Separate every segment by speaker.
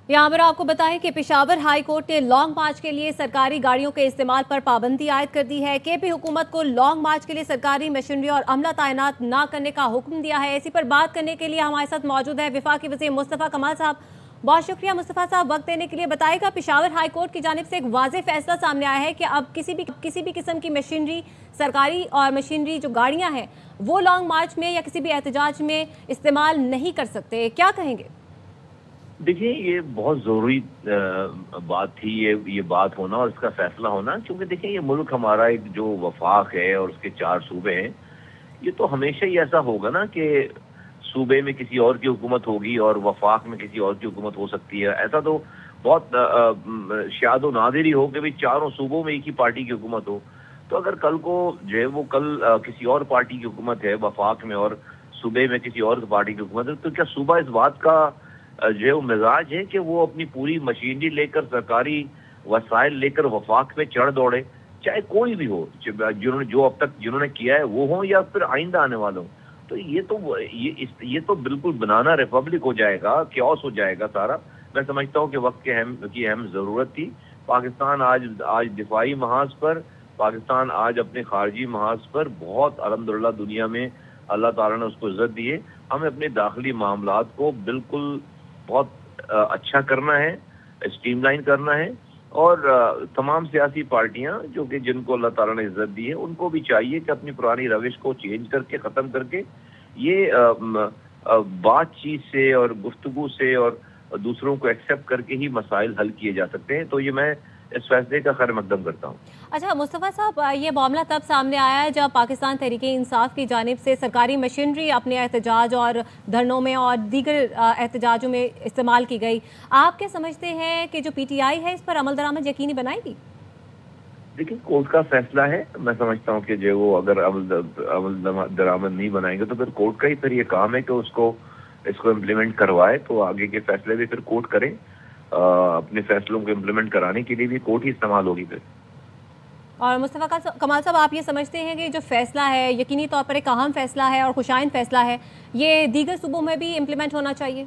Speaker 1: यहाँ पर आपको बताएं कि पेशावर हाई कोर्ट ने लॉन्ग मार्च के लिए सरकारी गाड़ियों के इस्तेमाल पर पाबंदी आयद कर दी है। केपी हुकूमत को लॉन्ग मार्च के लिए सरकारी मशीनरी और अमला तैनात न करने का हुक्म दिया है। इसी पर बात करने के लिए हमारे साथ मौजूद है वफाकी वज़ीर मुस्तफ़ा कमाल साहब। बहुत शुक्रिया मुस्तफ़ा साहब वक्त देने के लिए। बताएगा, पेशावर हाई कोर्ट की जानिब से एक वाज़ेह फैसला सामने आया है कि अब किसी भी किस्म की मशीनरी, सरकारी और मशीनरी जो गाड़ियाँ हैं वो लॉन्ग मार्च में या किसी भी एहतजाज में इस्तेमाल नहीं कर सकते। क्या कहेंगे?
Speaker 2: देखिए, ये बहुत ज़रूरी बात थी ये बात होना और इसका फैसला होना, क्योंकि देखिए ये मुल्क हमारा एक जो वफाक है और उसके 4 सूबे हैं, ये तो हमेशा ही ऐसा होगा ना कि सूबे में किसी और की हुकूमत होगी और वफाक में किसी और की हुकूमत हो सकती है। ऐसा तो बहुत शायद नादिर ही हो कि भाई चारों सूबों में एक ही पार्टी की हुकूमत हो। तो अगर कल को जो है वो कल किसी और पार्टी की हुकूमत है वफाक में और सूबे में किसी और पार्टी की हुकूमत है, तो क्या सूबा इस बात का जो है वो मिजाज है कि वो अपनी पूरी मशीनरी लेकर, सरकारी वसाइल लेकर वफाक में चढ़ दौड़े, चाहे कोई भी हो, जिन्होंने किया है वो हो या फिर आइंदा आने वाले हो? तो ये तो बिल्कुल बनाना रिपब्लिक हो जाएगा, क्योस हो जाएगा सारा। मैं समझता हूँ कि वक्त की अहम ज़रूरत थी। पाकिस्तान आज दिफाई महाज पर, पाकिस्तान आज अपने खारजी महाज पर बहुत अल्हम्दुलिल्लाह दुनिया में अल्लाह ताला ने उसको इज्जत दी है। हमें अपने दाखिली मामलात को बिल्कुल बहुत अच्छा करना है, स्ट्रीमलाइन करना है, और तमाम सियासी पार्टियां जो कि जिनको अल्लाह ताला ने इज्जत दी है उनको भी चाहिए कि अपनी पुरानी रविश को चेंज करके, ख़त्म करके, ये बातचीत से और गुफ्तगू से और दूसरों को एक्सेप्ट करके ही मसाइल हल किए जा सकते हैं। तो ये मैं इस फैसले का खैर मकदम करता हूँ।
Speaker 1: अच्छा मुस्तफ़ा साहब, ये मामला तब सामने आया है जब पाकिस्तान तहरीक इंसाफ की जानिब से सरकारी मशीनरी अपने एहतजाज और धरनों में और दीगर एहतजाजों में इस्तेमाल की गई। आप क्या समझते हैं कि जो PTI है इस पर अमल दरामद यकीनी बनाएगी?
Speaker 2: देखिए, कोर्ट का फैसला है। मैं समझता हूँ कि जो वो अगर अमल दरामद नहीं बनाएंगे तो फिर कोर्ट का ही फिर ये काम है कि इसको इम्प्लीमेंट करवाए। तो आगे के फैसले भी फिर कोर्ट करें। अपने फैसलों को इम्प्लीमेंट कराने के लिए भी कोर्ट ही इस्तेमाल होगी फिर।
Speaker 1: और मुस्तफ़ा कमाल साहब, आप ये समझते हैं कि जो फैसला है यकीनी तौर पर एक अहम फैसला है और खुशाइन फैसला है, ये दीगर सूबों में भी इम्प्लीमेंट होना चाहिए?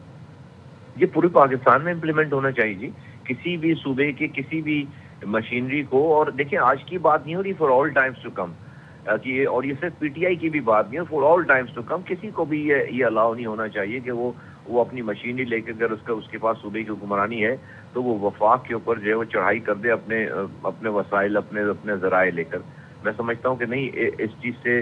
Speaker 2: ये पूरे पाकिस्तान में इम्प्लीमेंट होना चाहिए जी। किसी भी सूबे के किसी भी मशीनरी को, और देखिए आज की बात नहीं हो रही, for all times to come, कि और ये सिर्फ PTI की भी बात नहीं है, for all times to come किसी को भी ये अलाउ नहीं होना चाहिए कि वो अपनी मशीनरी लेकर, अगर उसके पास सूबे की हुक्मरानी है तो वो वफाक के ऊपर जो है वो चढ़ाई कर दे अपने वसाइल, अपने ज़राए लेकर। मैं समझता हूँ कि नहीं, इस चीज़ से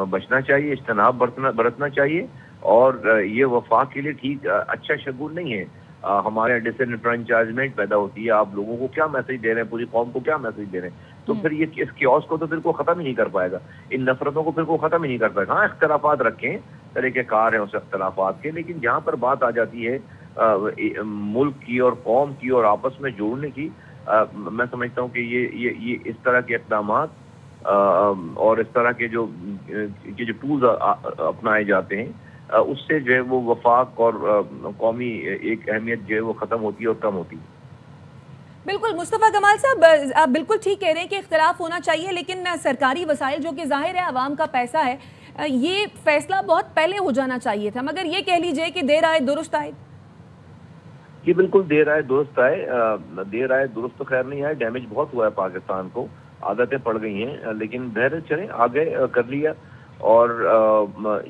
Speaker 2: बचना चाहिए, इज्तनाब बरतना चाहिए, और ये वफाक के लिए ठीक अच्छा शगुन नहीं है। हमारे डिसएनफ्रेंचाइजमेंट पैदा होती है। आप लोगों को क्या मैसेज दे रहे हैं, पूरी कौम को क्या मैसेज दे रहे हैं? तो फिर ये इस क्योस को तो फिर को ख़त्म ही नहीं कर पाएगा, इन नफरतों को फिर को ख़त्म ही नहीं कर पाएगा। हाँ, इख्तलाफात रखें, तरीके कार हैं उस इख्तलाफात के, लेकिन जहाँ पर बात आ जाती है मुल्क की और कौम की और आपस में जोड़ने की, मैं समझता हूँ कि ये इस तरह के इक़दामात और इस तरह के जो टूल्स अपनाए जाते हैं, उससे जो है वो वफाक और कौमी एक अहमियत जो है वो ख़त्म होती है और कम होती है।
Speaker 3: बिल्कुल मुस्तफ़ा कमाल साहब, आप बिल्कुल ठीक कह रहे हैं कि इख्तलाफ होना चाहिए, लेकिन सरकारी वसाइल जो कि जाहिर है आवाम का पैसा है, ये फैसला बहुत पहले हो जाना चाहिए था, मगर ये कह लीजिए कि देर आए दुरुस्त आए।
Speaker 2: ये बिल्कुल देर आए दुरुस्त आए। देर आए दुरुस्त तो खैर नहीं आए, डैमेज बहुत हुआ है पाकिस्तान को, आदतें पड़ गई हैं, लेकिन बहर चले आगे कर लिया। और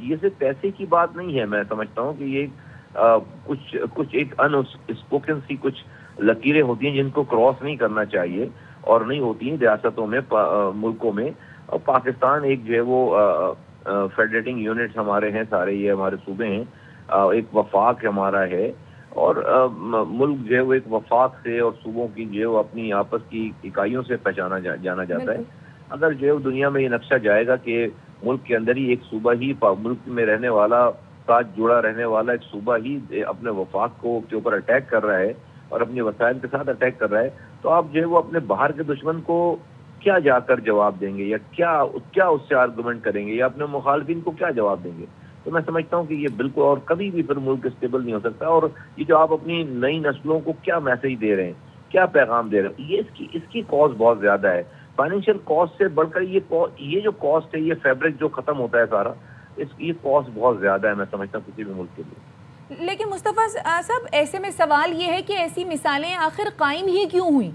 Speaker 2: ये सिर्फ पैसे की बात नहीं है। मैं समझता हूँ कि ये कुछ एक अनस्पोकन सी कुछ लकीरें होती हैं जिनको क्रॉस नहीं करना चाहिए और नहीं होती हैं रियासतों में, मुल्कों में। और पाकिस्तान एक जो है वो फेडरेटिंग यूनिट्स हमारे हैं सारे, ये हमारे सूबे हैं, एक वफाक हमारा है, और मुल्क जो है वो एक वफाक से और सूबों की जो है वो अपनी आपस की इकाइयों से पहचाना जाना जाता है। अगर जो है दुनिया में ये नक्शा जाएगा कि मुल्क के अंदर ही एक सूबा ही, मुल्क में रहने वाला, साथ जुड़ा रहने वाला एक सूबा ही अपने वफाक के ऊपर अटैक कर रहा है और अपने वसाइल के साथ अटैक कर रहा है, तो आप जो है वो अपने बाहर के दुश्मन को क्या जाकर जवाब देंगे, या क्या उससे आर्गूमेंट करेंगे, या अपने मुखालफिन को क्या जवाब देंगे? तो मैं समझता हूँ कि ये बिल्कुल और कभी भी फिर मुल्क स्टेबल नहीं हो सकता। और ये जो आप अपनी नई नस्लों को क्या मैसेज दे रहे हैं, क्या पैगाम दे रहे हैं, ये इसकी कॉस्ट बहुत ज्यादा है। फाइनेंशियल कॉस्ट से बढ़कर ये जो कॉस्ट है, ये फैब्रिक जो खत्म होता है सारा, ये कॉस्ट बहुत ज्यादा है, मैं समझता हूँ किसी भी मुल्क के लिए।
Speaker 3: لیکن مصطفیٰ صاحب ایسے میں سوال یہ ہے کہ ایسی مثالیں آخر قائم ہی کیوں ہوئی؟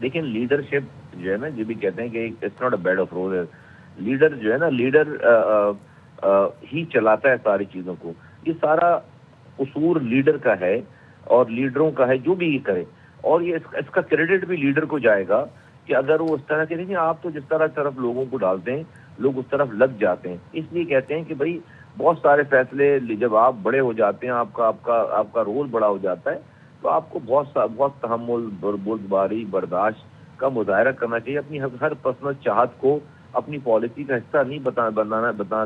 Speaker 2: دیکھیں لیڈرشپ جو ہے نا، جو بھی کہتے ہیں کہ it's not a bed of roses, leader جو ہے نا، لیڈر ہی چلاتا ہے ساری چیزوں کو. یہ سارا قصور لیڈر کا ہے اور لیڈروں کا ہے جو بھی یہ کرے، اور یہ اس کا کریڈٹ بھی لیڈر کو جائے گا کہ اگر وہ اس طرح کے دیکھیں آپ تو جس طرف لوگوں کو ڈالتے ہیں لوگ اس طرف لگ جاتے ہیں. اس لیے کہتے ہیں کہ بھائی بہت سارے فیصلے جب آپ بڑے ہو جاتے ہیں، آپ کا رول بڑا ہو جاتا ہے، تو آپ کو بہت تحمل، بردباری، برداشت کا مظاہرہ کرنا چاہیے. اپنی ہر پرسنل چاہت کو اپنی پالیسی کا حصہ نہیں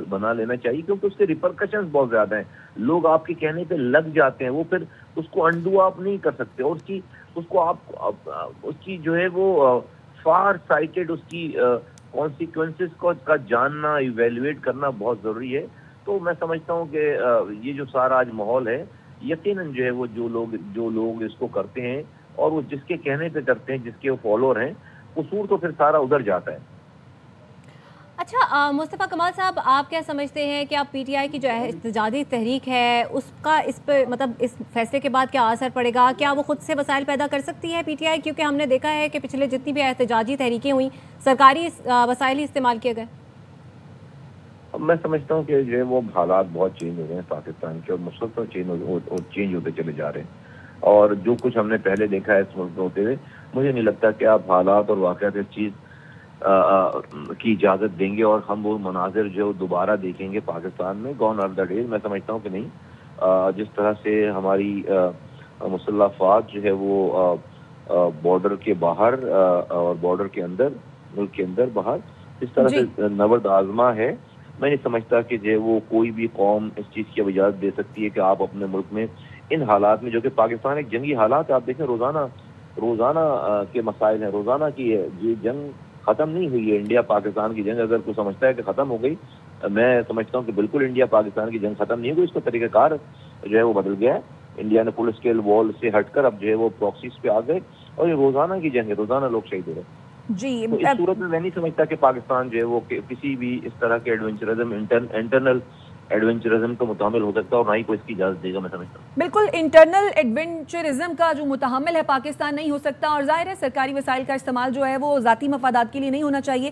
Speaker 2: بنا لینا چاہیے، کیونکہ اس کے ریپرکشنز بہت زیادہ ہیں. لوگ آپ کے کہنے پہ لگ جاتے ہیں، وہ پھر اس کو انڈو آپ نہیں کر سکتے، اور اس کی جو ہے وہ فار سائٹڈ اس کی کانسیکوینسز کا جاننا، ایویلویٹ کرنا بہت ضروری ہے. تو میں سمجھتا ہوں کہ یہ جو سارا آج ماحول ہے، یقیناً جو ہے وہ جو لوگ اس کو کرتے ہیں اور وہ جس کے کہنے پہ کرتے ہیں، جس کے وہ فالوور ہیں، قصور تو پھر سارا ادھر جاتا ہے.
Speaker 1: اچھا مصطفیٰ کمال صاحب، آپ کیا سمجھتے ہیں کہ آپ پی ٹی آئی کی جو احتجاجی تحریک ہے اس کا اس پہ مطلب اس فیصلے کے بعد کیا اثر پڑے گا؟ کیا وہ خود سے وسائل پیدا کر سکتی ہے پی ٹی آئی؟ کیونکہ ہم نے دیکھا ہے کہ پچھلے جتنی بھی احتجاجی تحریکیں ہوئیں سرکاری وسائل ہی استعمال کیے گئے.
Speaker 2: میں سمجھتا ہوں کہ جو ہے وہ حالات بہت چینج ہو گئے ہیں پاکستان کے، اور مسلسل چینج ہوتے چلے جا رہے ہیں. اور جو کچھ ہم نے پہلے دیکھا ہے اس ملک میں ہوتے ہوئے، مجھے نہیں لگتا کہ آپ حالات اور واقعات اس چیز کی اجازت دیں گے اور ہم وہ مناظر جو دوبارہ دیکھیں گے پاکستان میں. Gone are the days. میں سمجھتا ہوں کہ نہیں. جس طرح سے ہماری مسلح افواج جو ہے وہ بارڈر کے باہر اور بارڈر کے اندر، ملک کے اندر باہر اس طرح سے نبرد آزما ہے، میں نہیں سمجھتا کہ جو وہ کوئی بھی قوم اس چیز کی اجازت دے سکتی ہے کہ آپ اپنے ملک میں ان حالات میں، جو کہ پاکستان ایک جنگی حالات ہے، آپ دیکھیں روزانہ کے مسائل ہیں، روزانہ کی ہے. یہ جنگ ختم نہیں ہوئی ہے. انڈیا پاکستان کی جنگ اگر کوئی سمجھتا ہے کہ ختم ہو گئی، میں سمجھتا ہوں کہ بالکل انڈیا پاکستان کی جنگ ختم نہیں ہوئی. اس کا طریقہ کار جو ہے وہ بدل گیا ہے. انڈیا نے فل اسکیل وار سے ہٹ کر اب جو ہے وہ پراکسیز پہ آ گئے، اور یہ روزانہ کی جنگ ہے، روزانہ لوگ شہید ہو رہے ہیں.
Speaker 3: جی
Speaker 2: تو اس صورت میں نہیں سمجھتا کہ پاکستان جو ہے وہ کسی بھی اس طرح کے انٹرنل ایڈونچرزم کو متحمل ہو سکتا ہے، اور نہ ہی کوئی اس کی اجازت دے گا. میں سمجھتا ہوں
Speaker 3: بالکل انٹرنل ایڈونچرزم کا جو متحمل ہے پاکستان نہیں ہو سکتا، اور ظاہر ہے سرکاری وسائل کا استعمال جو ہے وہ ذاتی مفادات کے لیے نہیں ہونا چاہیے.